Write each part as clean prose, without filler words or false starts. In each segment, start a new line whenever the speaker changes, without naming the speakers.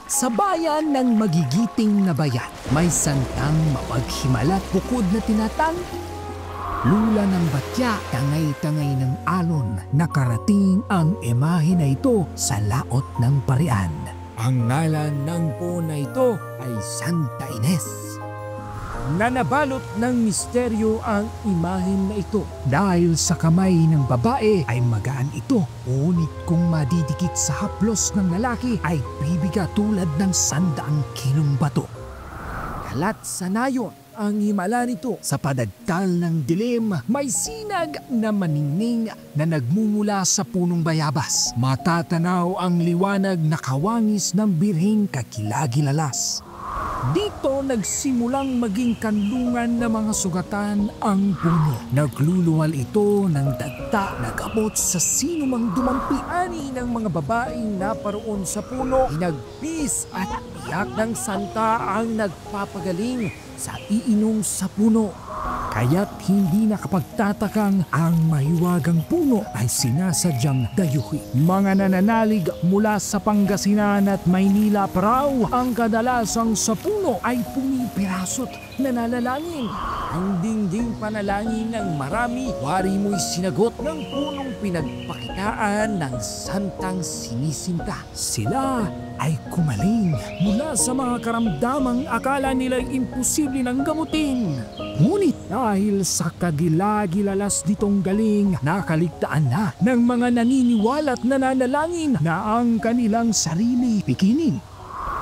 Sa bayan ng magigiting na bayan, may santang mapaghimalat bukod na tinatang lula ng batya, tangay-tangay ng alon, nakarating ang imahe na ito sa laot ng parian. Ang ngalan ng puno na ito ay Santa Ines. Nanabalot ng misteryo ang imahen na ito. Dahil sa kamay ng babae ay magaan ito, ngunit kung madidikit sa haplos ng lalaki ay bibigat tulad ng 100 kilong bato. Kalat sa nayon ang himala nito. Sa padagtal ng dilim, may sinag na maningning na nagmumula sa punong bayabas. Matatanaw ang liwanag na kawangis ng birheng kakilagilalas. Dito nagsimulang maging kanlungan ng mga sugatan ang puno. Nagluluwal ito ng dagta na gamot sa sinumang dumampi-ani ng mga babaeng naparoon sa puno. Hinagpis at iyak ng santa ang nagpapagaling sa iinom sa puno. Kaya't hindi nakapagtatakang ang mahiwagang puno ay sinasadyang dayuhin. Mga nananalig mula sa Pangasinan at Maynila pa raw ang kadalasang sa puno ay pumipirasot na nalalangin. Ang dingding panalangin ng marami, wari mo'y sinagot ng punong pinagpakitaan ng santang sinisinta. Sila ay kumaling mula sa mga karamdamang akala nila'y imposible ng gamutin. Ngunit dahil sa kagilagilalas nitong galing, nakaligtaan na ng mga naniniwala at nananalangin na ang kanilang sarili pikinin.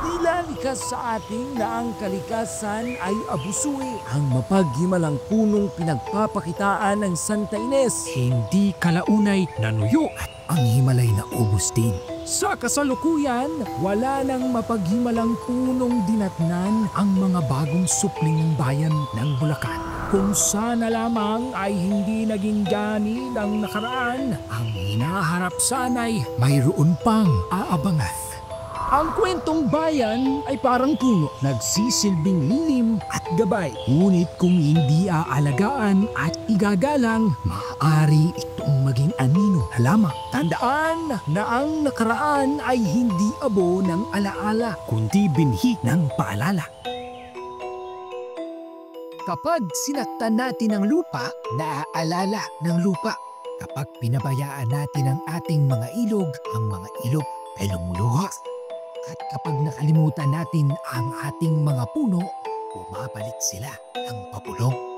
Tila likas sa ating na ang kalikasan ay abusuin. Ang mapaghimalang punong pinagpapakitaan ng Santa Ines, hindi kalaunay nanuyo at ang himalay na ubos din. Sa kasalukuyan, wala nang mapaghimalang punong dinatnan ang mga bagong supling bayan ng Bulacan. Kung sana lamang ay hindi naging gani ng nakaraan, ang hinaharap sana'y mayroon pang aabangan. Ang kwentong bayan ay parang puno, nagsisilbing lilim at gabay. Ngunit kung hindi aalagaan at igagalang, maaari itong maging anino na lamang. Tandaan na ang nakaraan ay hindi abo ng alaala, kundi binhi ng paalala. Kapag sinaktan natin ang lupa, naaalala ng lupa. Kapag pinabayaan natin ang ating mga ilog, ang mga ilog ay lumuluha. At kapag nakalimutan natin ang ating mga puno, bumabalik sila ng papulong.